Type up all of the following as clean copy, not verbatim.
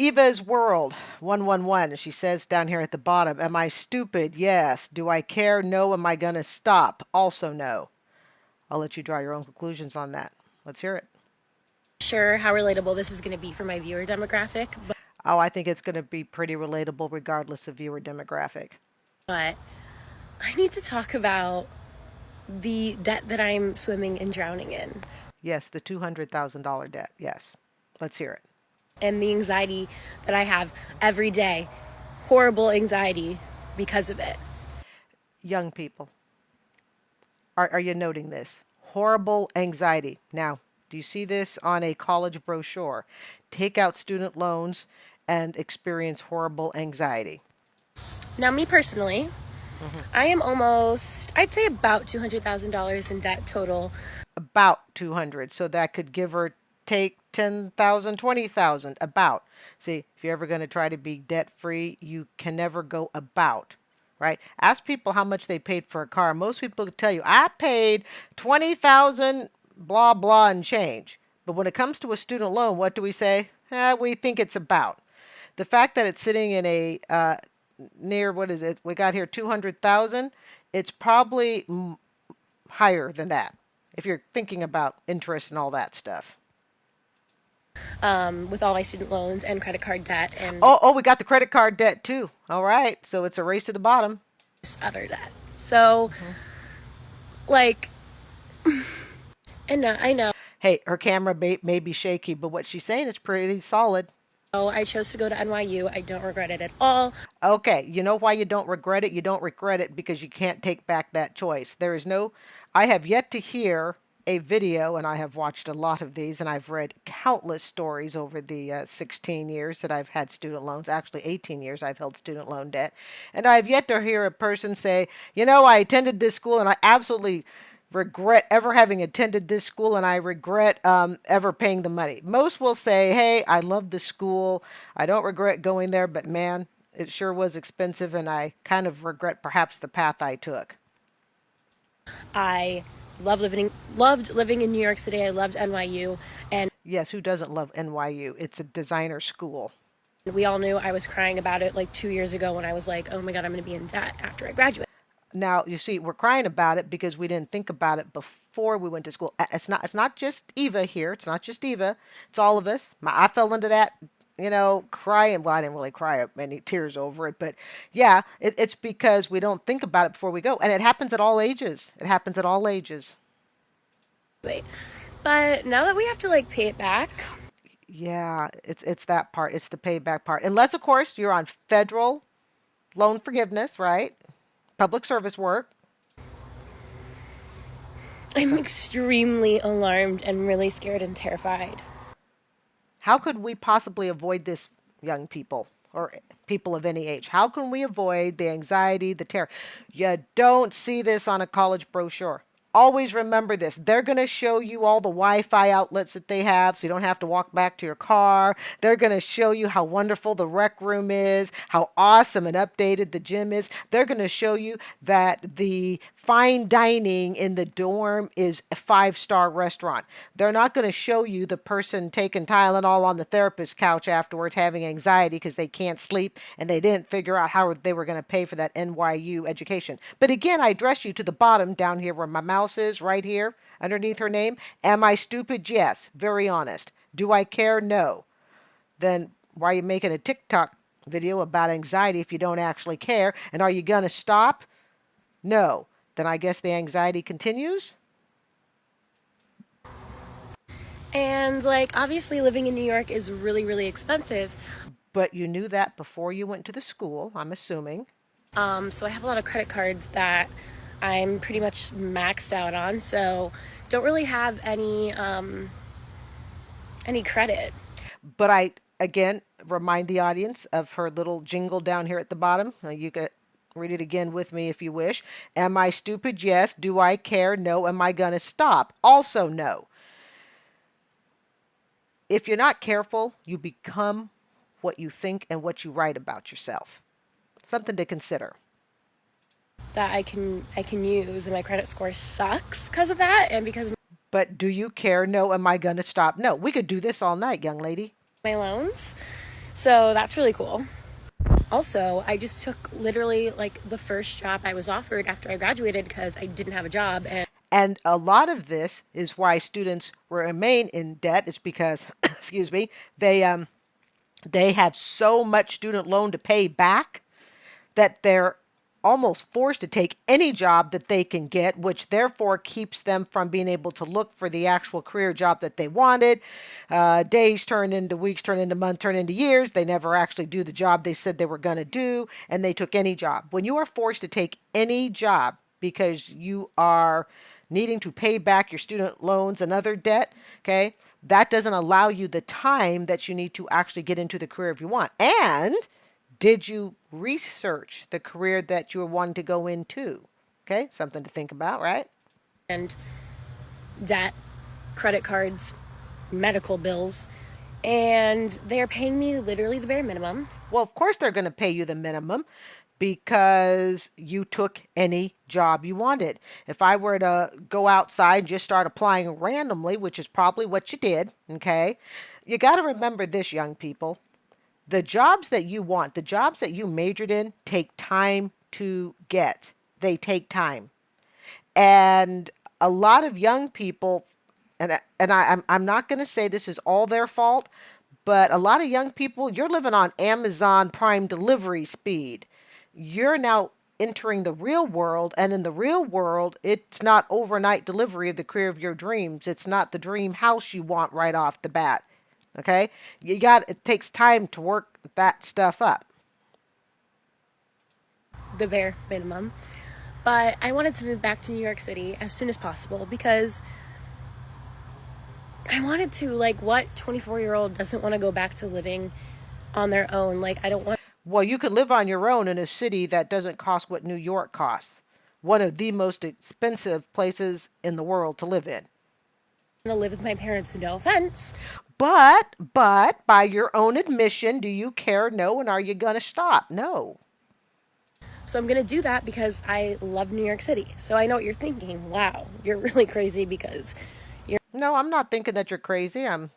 Evas World 111. She says down here at the bottom, am I stupid? Yes. Do I care? No. Am I going to stop? Also no. I'll let you draw your own conclusions on that. Let's hear it. Sure how relatable this is going to be for my viewer demographic, Oh, I think it's going to be pretty relatable regardless of viewer demographic. but I need to talk about the debt that I'm swimming and drowning in Yes, the $200,000 debt. Yes. Let's hear it. and the anxiety that I have every day. Horrible anxiety because of it. Young people, are you noting this? Horrible anxiety. Now, do you see this on a college brochure? Take out student loans and experience horrible anxiety. Now, me personally, Mhm. I am almost, I'd say about $200,000 in debt total. About 200. So that could give or take 10,000, 20,000. About. See, if you're ever going to try to be debt free, you can never go about. Right? Ask people how much they paid for a car. Most people tell you, I paid 20,000, blah, blah, and change. But when it comes to a student loan, what do we say? We think it's about. The fact that it's sitting in a near, what is it? We got here 200,000. It's probably higher than that if you're thinking about interest and all that stuff. With all my student loans and credit card debt and Oh, we got the credit card debt too. All right. So it's a race to the bottom. other debt. So, like, and I know. Hey, her camera may be shaky, but what she's saying is pretty solid. Oh, I chose to go to NYU. I don't regret it at all. Okay, you know why you don't regret it? You don't regret it because you can't take back that choice. There is no, I have yet to hear a video, and I have watched a lot of these, and I've read countless stories over the 16 years that I've had student loans. Actually, 18 years I've held student loan debt. And I've yet to hear a person say, you know, I attended this school and I absolutely regret ever having attended this school and I regret ever paying the money. Most will say, hey, I love the school. I don't regret going there, but man, it sure was expensive and I kind of regret perhaps the path I took. I loved living in New York City. I loved NYU, and Yes, who doesn't love NYU? It's a designer school. we all knew I was crying about it like 2 years ago when I was like, oh my God, I'm going to be in debt after I graduate. Now, you see, we're crying about it because we didn't think about it before we went to school. It's not just Eva here. It's not just Eva. It's all of us. I fell into that, crying. Well, I didn't really cry up any tears over it, but yeah, it's because we don't think about it before we go. And it happens at all ages. It happens at all ages. But now that we have to like pay it back, Yeah, it's that part. It's the payback part. Unless, of course, you're on federal loan forgiveness, right? Public service work. I'm extremely alarmed and really scared and terrified. How could we possibly avoid this, young people or people of any age? How can we avoid the anxiety, the terror? You don't see this on a college brochure. Always remember this. They're going to show you all the Wi-Fi outlets that they have so you don't have to walk back to your car. They're going to show you how wonderful the rec room is, how awesome and updated the gym is. They're going to show you that the fine dining in the dorm is a five-star restaurant. They're not going to show you the person taking Tylenol on the therapist couch afterwards having anxiety because they can't sleep and they didn't figure out how they were going to pay for that NYU education. But again, I address you to the bottom down here where my mouse is, right here underneath her name. Am I stupid? Yes. Very honest. Do I care? No. Then why are you making a TikTok video about anxiety if you don't actually care? And are you going to stop? No. Then I guess the anxiety continues. And like, obviously, living in New York is really, really expensive. But you knew that before you went to the school, I'm assuming. So I have a lot of credit cards that I'm pretty much maxed out on. So don't really have any credit. But I, again, remind the audience of her little jingle down here at the bottom. You can read it again with me if you wish. Am I stupid? Yes. Do I care? No. Am I going to stop? Also, no. If you're not careful, you become what you think and what you write about yourself. Something to consider. That I can use, and my credit score sucks because of that, and because of But do you care? No. Am I going to stop? No. We could do this all night, young lady. my loans. So that's really cool. Also, I just took literally like the first job I was offered after I graduated because I didn't have a job. And a lot of this is why students remain in debt is because, excuse me, they have so much student loan to pay back that they're almost forced to take any job that they can get, which therefore keeps them from being able to look for the actual career job that they wanted. Days turn into weeks, turn into months, turn into years. They never actually do the job they said they were going to do, and they took any job. When you are forced to take any job because you are needing to pay back your student loans and other debt, okay, that doesn't allow you the time that you need to actually get into the career if you want. And did you research the career that you were wanting to go into? Okay, something to think about, right? And debt, credit cards, medical bills, and they're paying me literally the bare minimum. Well, of course they're going to pay you the minimum because you took any job you wanted. If I were to go outside and just start applying randomly, which is probably what you did, okay, you got to remember this, young people. The jobs that you want, the jobs that you majored in, take time to get. They take time. And a lot of young people, I'm not going to say this is all their fault, but a lot of young people, you're living on Amazon Prime delivery speed. You're now entering the real world, and in the real world, it's not overnight delivery of the career of your dreams. It's not the dream house you want right off the bat. Okay? It takes time to work that stuff up. The bare minimum. But I wanted to move back to New York City as soon as possible because I wanted to, like, what 24-year-old doesn't want to go back to living on their own? Like, I don't want Well, you can live on your own in a city that doesn't cost what New York costs. One of the most expensive places in the world to live in. to live with my parents, no offense. But by your own admission, do you care? No. And are you going to stop? No. So I'm going to do that because I love New York City. So I know what you're thinking. Wow, you're really crazy because you're No, I'm not thinking that you're crazy. I'm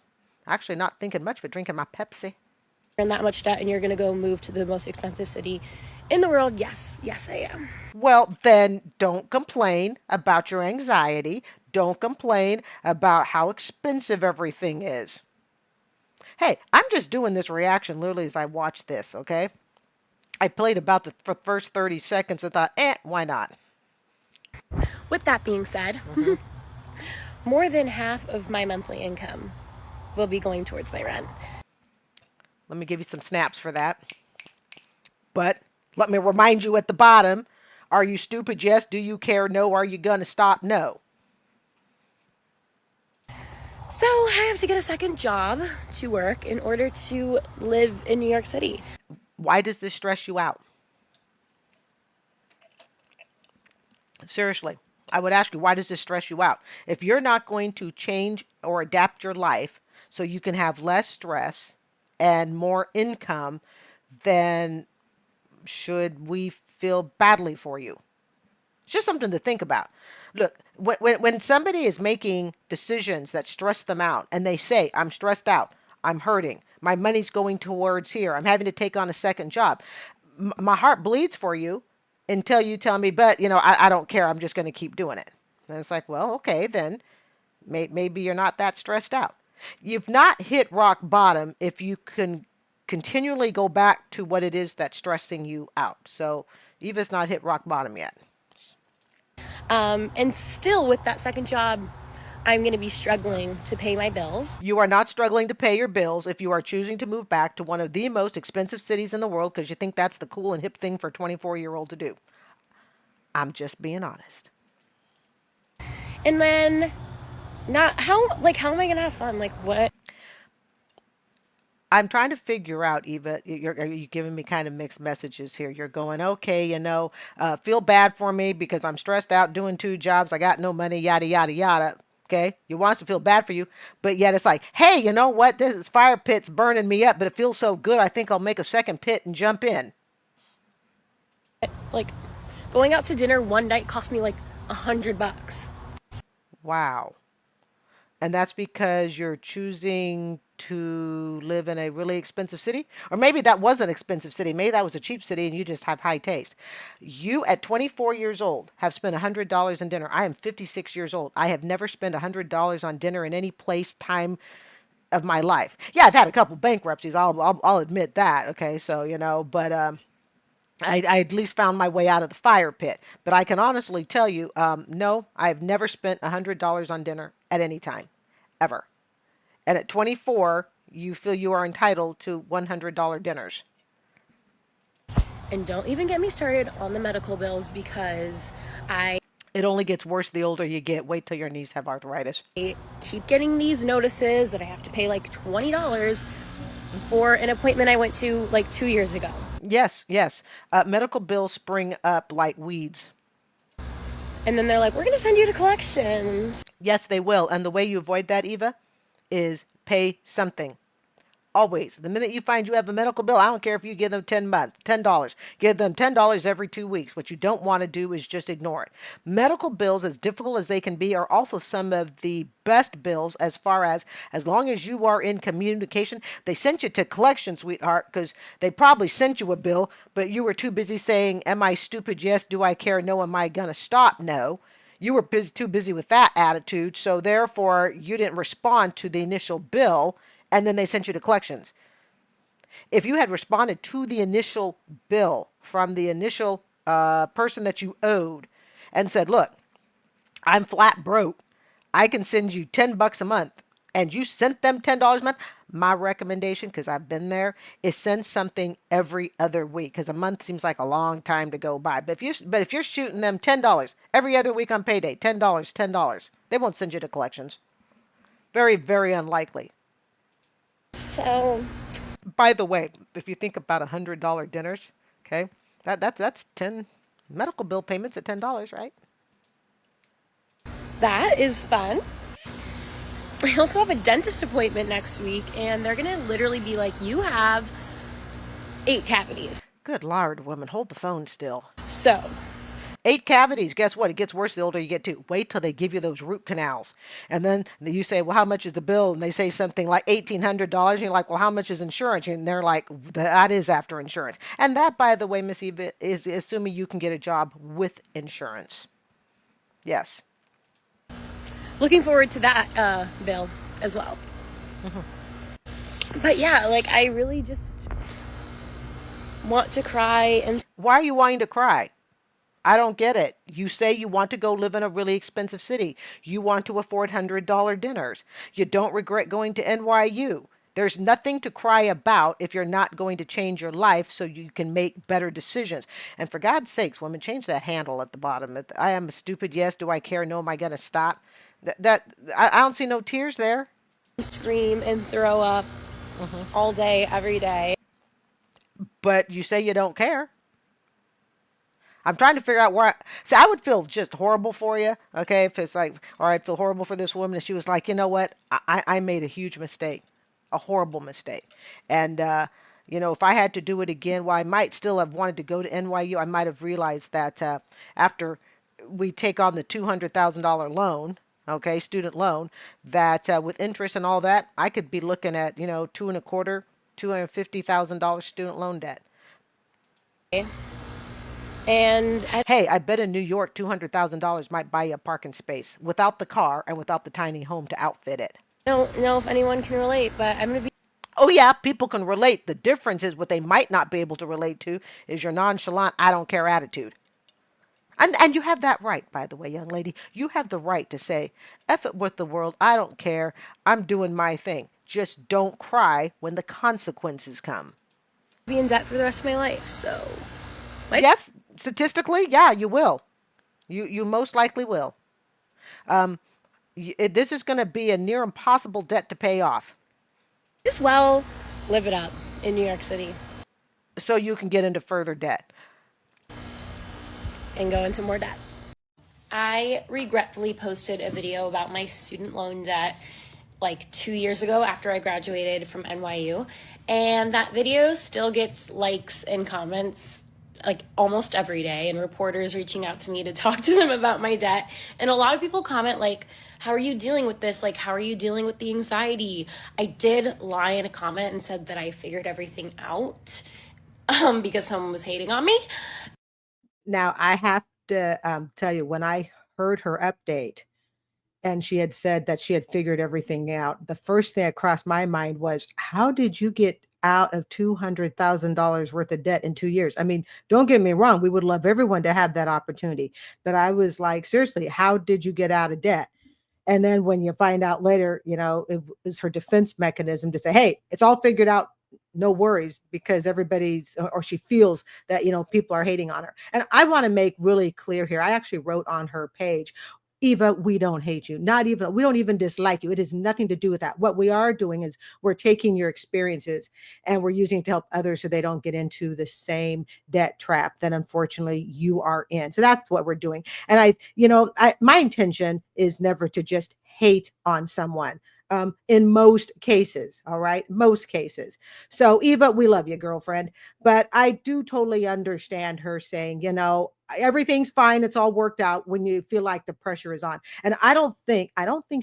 actually not thinking much, but drinking my Pepsi. in that much debt and you're going to go move to the most expensive city in the world. Yes, yes, I am. Well, then don't complain about your anxiety. Don't complain about how expensive everything is. Hey, I'm just doing this reaction literally as I watch this, okay? I played about the first 30 seconds and thought, why not? With that being said, more than half of my monthly income will be going towards my rent. Let me give you some snaps for that. But let me remind you at the bottom, are you stupid? Yes. Do you care? No. Are you going to stop? No. So I have to get a second job to work in order to live in New York City. Why does this stress you out? Seriously, I would ask you, why does this stress you out? If you're not going to change or adapt your life so you can have less stress and more income, then should we feel badly for you? It's just something to think about. Look, when somebody is making decisions that stress them out and they say, I'm stressed out, I'm hurting, my money's going towards here, I'm having to take on a second job, my heart bleeds for you until you tell me, but, I don't care, I'm just going to keep doing it. And it's like, well, okay, then maybe you're not that stressed out. You've not hit rock bottom if you can continually go back to what it is that's stressing you out. So Eva's not hit rock bottom yet. And still, with that second job, I'm going to be struggling to pay my bills. You are not struggling to pay your bills if you are choosing to move back to one of the most expensive cities in the world because you think that's the cool and hip thing for a 24-year-old to do. I'm just being honest. And then, how am I going to have fun? Like, what? I'm trying to figure out, Eva, are you giving me kind of mixed messages here? You're going, okay, feel bad for me because I'm stressed out doing two jobs. I got no money, yada, yada, yada. Okay. You want us to feel bad for you, but yet it's like, hey, you know what? This fire pit's burning me up, but it feels so good. I think I'll make a second pit and jump in. Like, going out to dinner one night cost me like $100. Wow. And that's because you're choosing to live in a really expensive city? Or maybe that was an expensive city. Maybe that was a cheap city and you just have high taste. You, at 24 years old, have spent $100 on dinner. I am 56 years old. I have never spent $100 on dinner in any place, time of my life. Yeah, I've had a couple bankruptcies. I'll admit that. Okay, so, but I at least found my way out of the fire pit. But I can honestly tell you, no, I've never spent $100 on dinner at any time, ever. And at 24, you feel you are entitled to $100 dinners. And don't even get me started on the medical bills because I It only gets worse the older you get. Wait till your knees have arthritis. keep getting these notices that I have to pay like $20 for an appointment I went to like 2 years ago. Yes, yes. Medical bills spring up like weeds. And then they're like, we're going to send you to collections. Yes, they will. And the way you avoid that, Eva, is pay something. Always. The minute you find you have a medical bill, I don't care if you give them $10. Give them $10 every 2 weeks. What you don't want to do is just ignore it. Medical bills, as difficult as they can be, are also some of the best bills as long as you are in communication. They sent you to collection, sweetheart, because they probably sent you a bill, but you were too busy saying, am I stupid? Yes. Do I care? No. Am I going to stop? No. You were too busy with that attitude, so therefore you didn't respond to the initial bill, and then they sent you to collections. If you had responded to the initial bill from the initial person that you owed and said, look, I'm flat broke, I can send you $10 a month, and you sent them $10 a month, my recommendation, because I've been there, is send something every other week, because a month seems like a long time to go by. But if you're shooting them $10 every other week on payday, $10, they won't send you to collections. Very, very unlikely. So, By the way, if you think about $100 dinners, okay, that's 10 medical bill payments at $10, right? that is fun. I also have a dentist appointment next week, and they're going to literally be like, you have 8 cavities. Good Lord, woman, hold the phone still. So, 8 cavities. Guess what? It gets worse the older you get too. Wait till they give you those root canals. And then you say, well, how much is the bill? And they say something like $1,800. And you're like, well, how much is insurance? And they're like, that is after insurance. And that, by the way, Miss Eva, is assuming you can get a job with insurance. Yes. looking forward to that bill as well. But yeah, like I really just want to cry. And Why are you wanting to cry? I don't get it. You say you want to go live in a really expensive city. You want to afford $100 dinners. You don't regret going to NYU. There's nothing to cry about if you're not going to change your life so you can make better decisions. And for God's sakes, women, change that handle at the bottom. I am stupid. Yes. Do I care? No. Am I going to stop? I don't see no tears there. scream and throw up all day, every day. But you say you don't care. I'm trying to figure out where see, I would feel just horrible for you, okay? If it's like, or I'd feel horrible for this woman if she was like, you know what? I made a huge mistake, a horrible mistake. And, if I had to do it again, well, I might still have wanted to go to NYU. I might have realized that after we take on the $200,000 loan, okay, student loan, that with interest and all that, I could be looking at, $250,000 student loan debt. And I Hey, I bet in New York, $200,000 might buy you a parking space without the car and without the tiny home to outfit it. don't know if anyone can relate, but I'm going to be Oh, yeah, people can relate. The difference is what they might not be able to relate to is your nonchalant, I don't care attitude. And you have that right, by the way, young lady. You have the right to say, F it with the world, I don't care, I'm doing my thing. Just don't cry when the consequences come. in debt for the rest of my life. So, my Yes, statistically, yeah, you will. You most likely will. This is going to be a near impossible debt to pay off. as well live it up in New York City So you can get into further debt. and go into more debt. I regretfully posted a video about my student loan debt like 2 years ago after I graduated from NYU. And that video still gets likes and comments like almost every day, and reporters reaching out to me to talk to them about my debt. And a lot of people comment like, how are you dealing with this? Like, how are you dealing with the anxiety? I did lie in a comment and said that I figured everything out because someone was hating on me. Now, I have to tell you, when I heard her update and she had said that she had figured everything out, the first thing that crossed my mind was, how did you get out of $200,000 worth of debt in 2 years? I mean, don't get me wrong, we would love everyone to have that opportunity. But I was like, seriously, how did you get out of debt? And then when you find out later, it is her defense mechanism to say, hey, it's all figured out. No worries, because everybody's, or she feels that, people are hating on her. And I want to make really clear here. I actually wrote on her page, Eva, we don't hate you. Not even, we don't even dislike you. It has nothing to do with that. What we are doing is we're taking your experiences and we're using it to help others so they don't get into the same debt trap that unfortunately you are in. So that's what we're doing. And my intention is never to just hate on someone. In most cases, all right, most cases. So Eva, we love you, girlfriend, but I do totally understand her saying, everything's fine, it's all worked out, when you feel like the pressure is on. And I don't think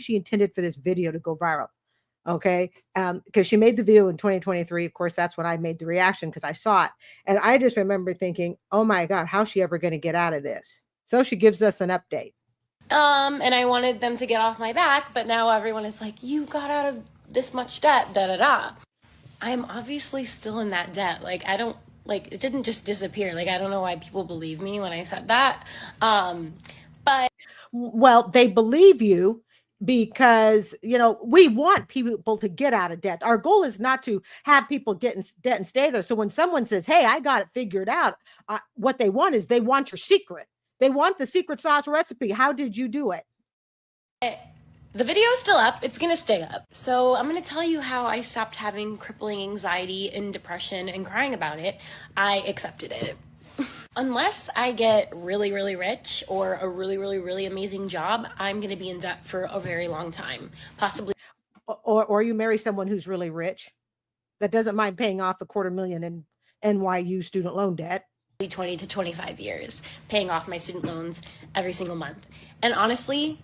she intended for this video to go viral. Okay. Because she made the video in 2023. Of course, that's when I made the reaction because I saw it. And I just remember thinking, oh my God, how's she ever going to get out of this? So she gives us an update. And I wanted them to get off my back, but now everyone is like, you got out of this much debt, da da da. I'm obviously still in that debt. Like, I don't, like, it didn't just disappear. Like, I don't know why people believe me when I said that. But Well, they believe you because we want people to get out of debt. Our goal is not to have people get in debt and stay there. So when someone says, hey, I got it figured out, what they want is they want your secret. They want the secret sauce recipe. How did you do it? the video is still up. It's going to stay up. So I'm going to tell you how I stopped having crippling anxiety and depression and crying about it. I accepted it. Unless I get really, really rich or a really, really, really amazing job, I'm going to be in debt for a very long time, possibly. Or you marry someone who's really rich that doesn't mind paying off $250,000 in NYU student loan debt. 20 to 25 years paying off my student loans every single month. And honestly,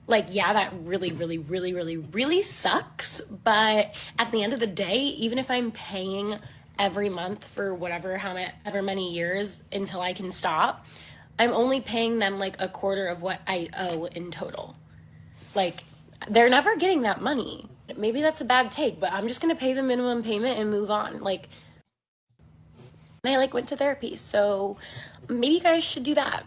like, yeah, that really, really, really, really, really sucks. But at the end of the day, even if I'm paying every month for however many years until I can stop, I'm only paying them like a quarter of what I owe in total. Like, they're never getting that money. Maybe that's a bad take, but I'm just going to pay the minimum payment and move on. Like, I went to therapy, so maybe you guys should do that.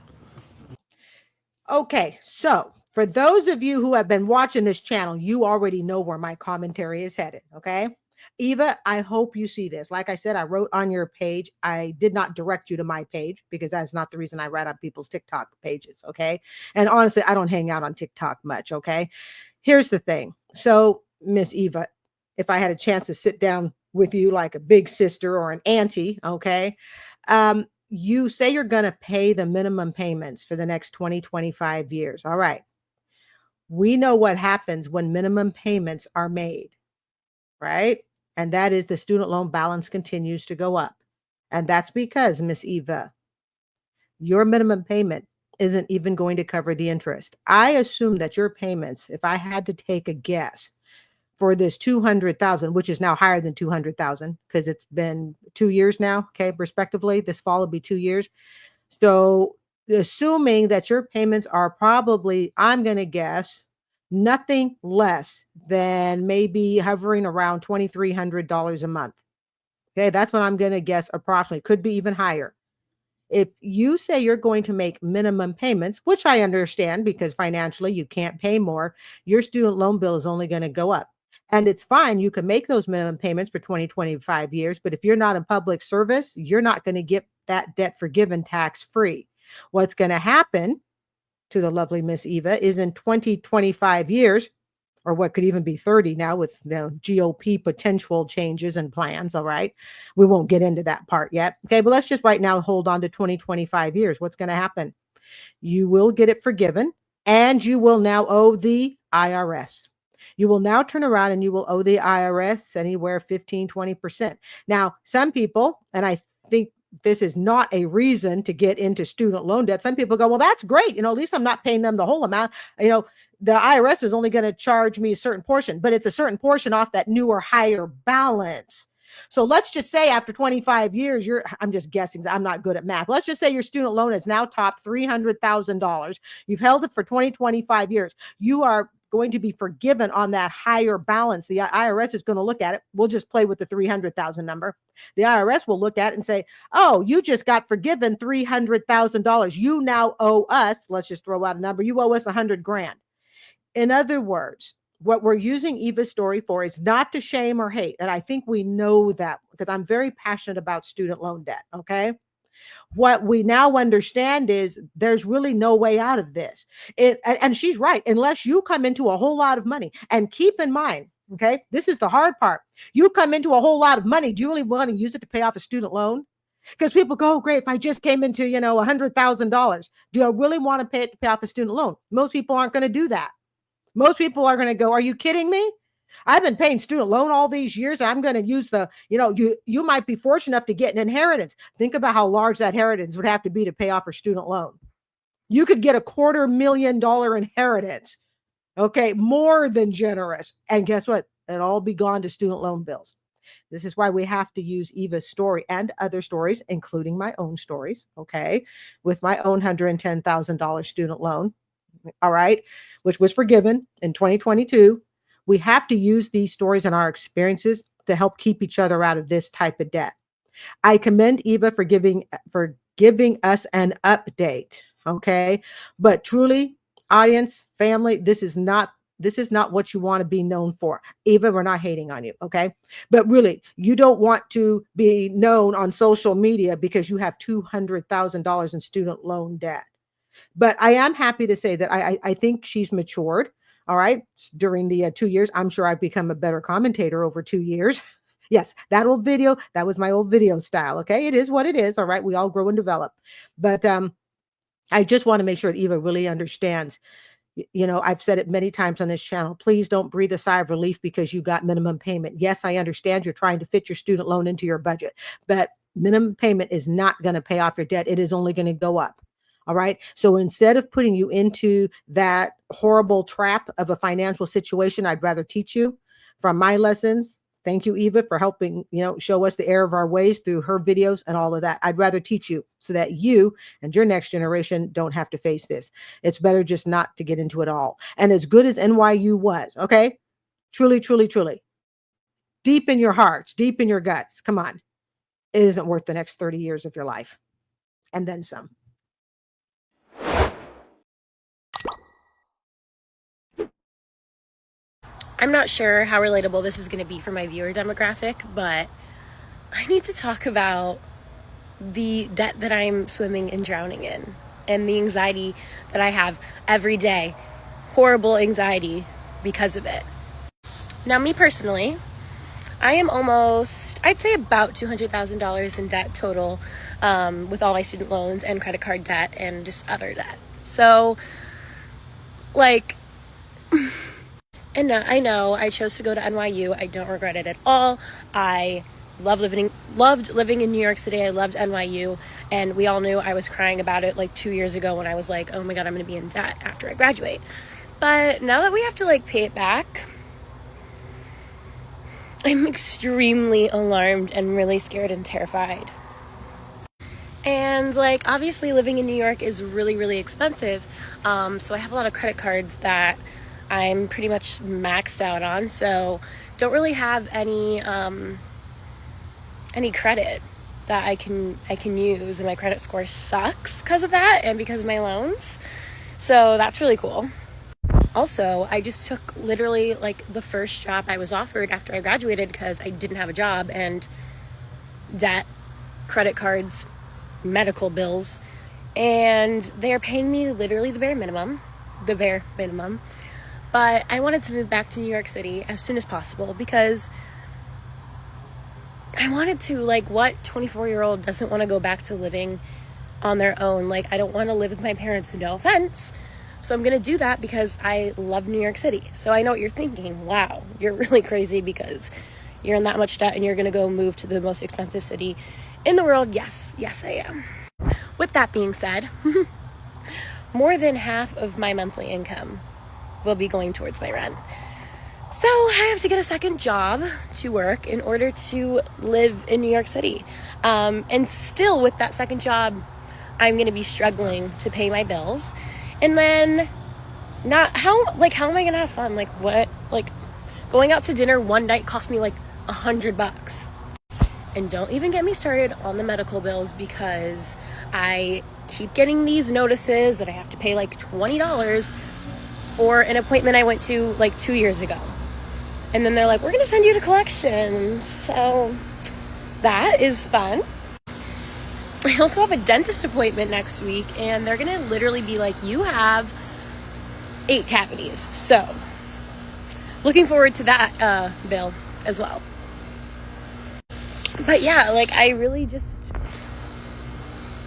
Okay, so for those of you who have been watching this channel, you already know where my commentary is headed. Okay, Eva, I hope you see this. Like I said, I wrote on your page. I did not direct you to my page because that's not the reason I write on people's TikTok pages. Okay, and honestly, I don't hang out on TikTok much. Okay, here's the thing. So, Miss Eva, if I had a chance to sit down with you like a big sister or an auntie, okay, you say you're going to pay the minimum payments for the next 20, 25 years. All right. We know what happens when minimum payments are made, right? And that is the student loan balance continues to go up. And that's because, Miss Eva, your minimum payment isn't even going to cover the interest. I assume that your payments, if I had to take a guess, for this 200,000, which is now higher than 200,000 because it's been 2 years now, okay, respectively. This fall will be 2 years. So, assuming that your payments are probably, I'm going to guess, nothing less than maybe hovering around $2,300 a month. Okay, that's what I'm going to guess approximately. Could be even higher. If you say you're going to make minimum payments, which I understand because financially you can't pay more, your student loan bill is only going to go up. And it's fine. You can make those minimum payments for 20, 25 years. But if you're not in public service, you're not going to get that debt forgiven tax free. What's going to happen to the lovely Miss Eva is in 20, 25 years, or what could even be 30 now with the GOP potential changes and plans. All right. We won't get into that part yet. Okay. But let's just right now hold on to 20, 25 years. What's going to happen? You will get it forgiven and you will now owe the IRS. You will now turn around and you will owe the IRS anywhere 15, 20%. Now, some people, and I think this is not a reason to get into student loan debt. Some people go, well, that's great. At least I'm not paying them the whole amount. The IRS is only going to charge me a certain portion, but it's a certain portion off that newer, higher balance. So let's just say after 25 years, I'm just guessing, I'm not good at math. Let's just say your student loan has now topped $300,000. You've held it for 25 years. You are going to be forgiven on that higher balance. The IRS is going to look at it. We'll just play with the 300,000 number. The IRS will look at it and say, oh, you just got forgiven $300,000. You now owe us, let's just throw out a number, you owe us 100 grand. In other words, what we're using Eva's story for is not to shame or hate. And I think we know that because I'm very passionate about student loan debt. Okay. What we now understand is there's really no way out of this. And she's right. Unless you come into a whole lot of money, and keep in mind, okay, this is the hard part. You come into a whole lot of money. Do you really want to use it to pay off a student loan? Because people go, oh, great, if I just came into, $100,000, do I really want to pay it to pay off a student loan? Most people aren't going to do that. Most people are going to go, are you kidding me? I've been paying student loan all these years. I'm going to use you might be fortunate enough to get an inheritance. Think about how large that inheritance would have to be to pay off your student loan. You could get a $250,000 inheritance. Okay. More than generous. And guess what? It'll all be gone to student loan bills. This is why we have to use Eva's story and other stories, including my own stories. Okay. With my own $110,000 student loan. All right. Which was forgiven in 2022. We have to use these stories and our experiences to help keep each other out of this type of debt. I commend Eva for giving us an update. Okay. But truly, audience, family, this is not what you want to be known for. Eva, we're not hating on you. Okay. But really, you don't want to be known on social media because you have $200,000 in student loan debt. But I am happy to say that I think she's matured. All right. During the 2 years, I'm sure I've become a better commentator over 2 years. Yes, that old video, that was my old video style. Okay. It is what it is. All right. We all grow and develop. But I just want to make sure that Eva really understands. I've said it many times on this channel. Please don't breathe a sigh of relief because you got minimum payment. Yes, I understand you're trying to fit your student loan into your budget, but minimum payment is not going to pay off your debt. It is only going to go up. All right. So instead of putting you into that horrible trap of a financial situation, I'd rather teach you from my lessons. Thank you, Eva, for helping, show us the error of our ways through her videos and all of that. I'd rather teach you so that you and your next generation don't have to face this. It's better just not to get into it all. And as good as NYU was, okay, truly, truly, truly, deep in your hearts, deep in your guts, come on, it isn't worth the next 30 years of your life and then some. I'm not sure how relatable this is going to be for my viewer demographic, but I need to talk about the debt that I'm swimming and drowning in and the anxiety that I have every day. Horrible anxiety because of it. Now, me personally, I am I'd say about $200,000 in debt total, with all my student loans and credit card debt and just other debt. So, and I know I chose to go to NYU. I don't regret it at all. I loved living in New York City. I loved NYU. And we all knew I was crying about it 2 years ago when I was like, oh my God, I'm going to be in debt after I graduate. But now that we have to pay it back, I'm extremely alarmed and really scared and terrified. And obviously living in New York is really, really expensive. So I have a lot of credit cards that I'm pretty much maxed out on, so don't really have any credit that I can use, and my credit score sucks because of that and because of my loans. So that's really cool. Also, I just took literally the first job I was offered after I graduated because I didn't have a job, and debt, credit cards, medical bills, and they're paying me literally the bare minimum. But I wanted to move back to New York City as soon as possible because I wanted to, what 24-year-old doesn't want to go back to living on their own? I don't want to live with my parents, no offense. So I'm going to do that because I love New York City. So I know what you're thinking. Wow, you're really crazy because, you're in that much debt and you're gonna go move to the most expensive city in the world. Yes, I am. With that being said, more than half of my monthly income will be going towards my rent. So I have to get a second job to work in order to live in New York City. And still with that second job, I'm going to be struggling to pay my bills. And then how am I going to have fun? Going out to dinner one night cost me $100. And don't even get me started on the medical bills, because I keep getting these notices that I have to pay $20 for an appointment I went to 2 years ago. And then they're like, we're going to send you to collections. So that is fun. I also have a dentist appointment next week, and they're going to literally be like, you have 8 cavities. So looking forward to that bill as well. But yeah, I really just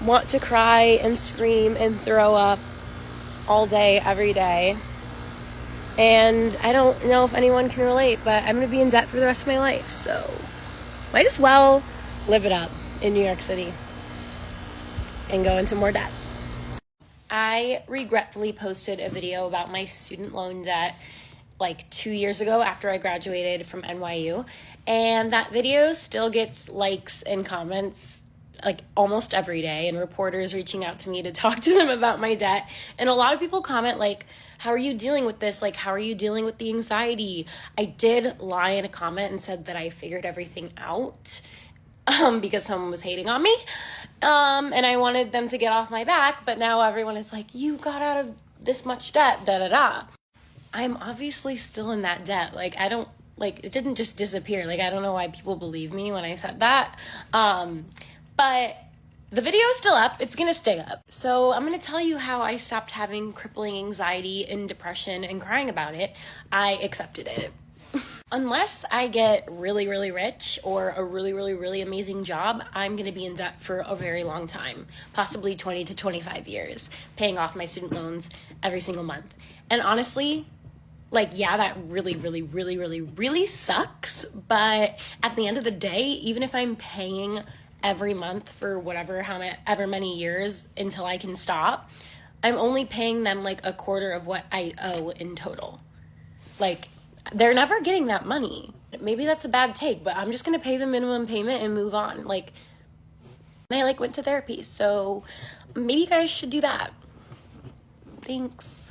want to cry and scream and throw up all day, every day. And I don't know if anyone can relate, but I'm going to be in debt for the rest of my life. So might as well live it up in New York City and go into more debt. I regretfully posted a video about my student loan debt 2 years ago after I graduated from NYU. And that video still gets likes and comments almost every day, and reporters reaching out to me to talk to them about my debt. And a lot of people comment how are you dealing with this? How are you dealing with the anxiety? I did lie in a comment and said that I figured everything out because someone was hating on me. And I wanted them to get off my back, but now everyone is like, you got out of this much debt, da-da-da. I'm obviously still in that debt. It didn't just disappear. I don't know why people believe me when I said that. But the video is still up. It's going to stay up. So I'm going to tell you how I stopped having crippling anxiety and depression and crying about it. I accepted it. Unless I get really, really rich or a really, really, really amazing job, I'm going to be in debt for a very long time, possibly 20 to 25 years, paying off my student loans every single month. And honestly, that really, really, really, really, really sucks. But at the end of the day, even if I'm paying every month for however many years until I can stop, I'm only paying them a quarter of what I owe in total. They're never getting that money. Maybe that's a bad take, but I'm just going to pay the minimum payment and move on. I went to therapy, so maybe you guys should do that. Thanks.